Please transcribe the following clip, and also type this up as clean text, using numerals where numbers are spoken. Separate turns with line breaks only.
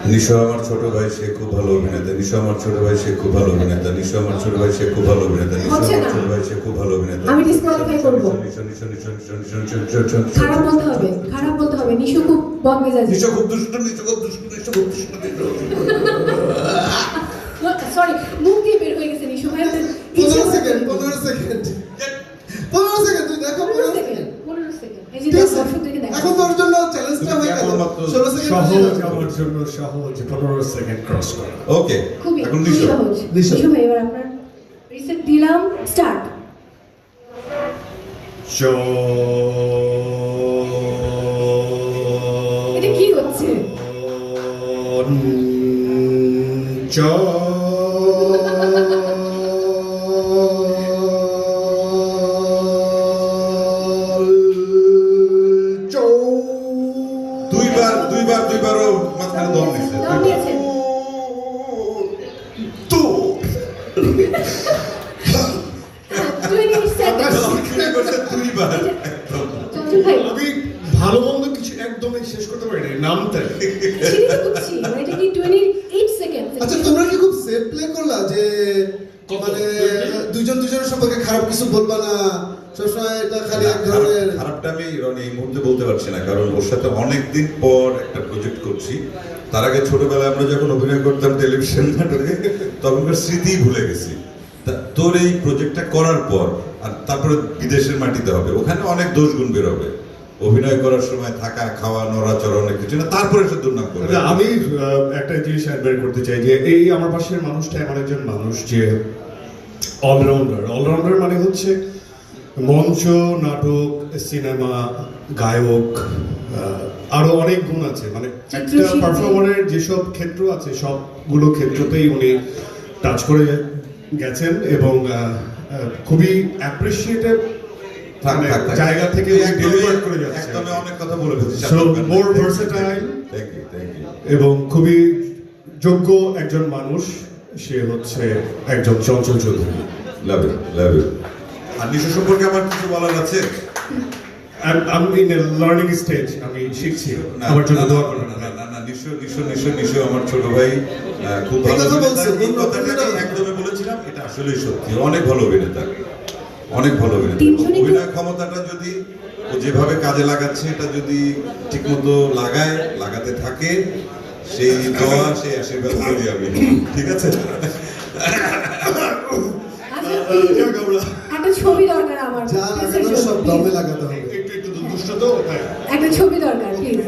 নিশো আমার ছোট ভাই, সে খুব ভালো অভিনেতা। নিশো আমার ছোট ভাই, সে খুব ভালো অভিনেতা। নিশো আমার ছোট ভাই, সে খুব ভালো অভিনেতা। নিশো
হচ্ছে
আমার
না।
ছোট ভাই, সে খুব ভালো অভিনেতা।
আমি disqualify করবো।
নিশো নিশো নিশো নিশো নিশো নিশো নিশো নিশো নিশো।
খারাপ বলতে হবে, খারাপ বলতে হবে। নিশু খুব বদমেজাজি।
নিশো খুব দুষ্ট, নিশো খুব দুষ্ট, নিশো খুব দুষ্ট, নিশো।
সরি, মুখ দিয়ে বের হয়ে গেছে নিশু ভাই।
15 সেকেন্ড তুই দেখো 15 সেকেন্ড
15 সেকেন্ড। এই যে
ঠিক আছে?
দর্শকদেরকে দেখো।
এখন তোর জন্য চ্যালেঞ্জটা হয়ে গেল
কেবলমাত্র
16 সেকেন্ড
সহজ আমার জন্য সহজ 15 সেকেন্ড ক্রস করা।
ওকে,
খুবই
এখন
খুবই
নিশো।
সহজ।
নিশো।
নিশু ভাই এবার আপনার রিসেট দিলাম, স্টার্ট। এটা কি হচ্ছে?
দুইবারও মাঝখানে দম দিছে।
দম দিয়েছেন।
তো
20 সেকেন্ড।
দুইবার।
চঞ্চল ভাই,
আমি ভালো মন্দ কিছু একদমই শেষ করতে পারি না নামটাই।
সেটাই তো বুঝছি। এটা কি 28 সেকেন্ড?
আচ্ছা তোমরা কি খুব সেফ প্লে করলা যে মানে দুইজন দুজনের সম্পর্কে খারাপ কিছু বলবা না, সবসময় এটা খালি এক ধরনের
খারাপটা আমি রনি এই মুহূর্তে বলতে পারছি না, কারণ ওর সাথে অনেকদিন পর একটা প্রজেক্ট করছি। তার আগে ছোটবেলায় আমরা যখন অভিনয় করতাম টেলিভিশন নাটকে, তখনকার স্মৃতি ভুলে গেছি। তোর এই প্রজেক্টটা করার পর আর তারপরে বিদেশের মাটিতে হবে, ওখানে অনেক দোষ গুণ বেরোবে। অভিনয় করার সময় থাকা, খাওয়া, নড়াচড়া অনেক কিছু না, তারপরে সে দুর্নাম করবে।
আচ্ছা, আমি একটা জিনিস বের করতে চাই যে এই আমার পাশের মানুষটা এমন একজন মানুষ যে অলরাউন্ডার মানে হচ্ছে মঞ্চ, নাটক, সিনেমা, গায়ক, আরো অনেক গুণ আছে। মানে একটা
চিত্রশিল্পী।
পারফর্মারের যেসব ক্ষেত্র আছে সবগুলো ক্ষেত্রতেই উনি টাচ করে গেছেন এবং খুবই অ্যাপ্রিসিয়েটেড জায়গা থেকে ডেলিভার করে যাচ্ছে।
একদমই অনেক কথা বলে ফেলছি।
So, more versatile
thank you, thank you.
এবং খুবই যোগ্য একজন মানুষ। সে হচ্ছে একজন Chanchal Chowdhury.
Love you, love you. আর নিশো সম্পর্কে আমার কিছু বলার আছে?
I'm in a learning stage. আমি শিখছি।
না,
আমার জন্য
না,
দোয়া
না,
করবেন।
না, না, না, নিশো আমার ছোট ভাই, খুব
এই
ভালো
কথা
অভিনেতা।
বলছে,
এই কথাটা আমি একদমই বলেছিলাম, এটা আসলেই সত্যি। অনেক ভালো অভিনেতা, অনেক ভালো অভিনেতা।
তিনজনই খুব-
অভিনয় ক্ষমতাটা যদি ও যেভাবে কাজে লাগাচ্ছে, এটা যদি ঠিকমতো লাগাতে থাকে, সেই দোয়া, সেই আশীর্বাদ করি আমি। ঠিক আছে?
আচ্ছা, একটা ছবি দরকার আমার।
যা লাগানো সব দমে লাগাতে হবে।
একটু দুষ্ট তো তাই।
একটা ছবি দরকার প্লিজ।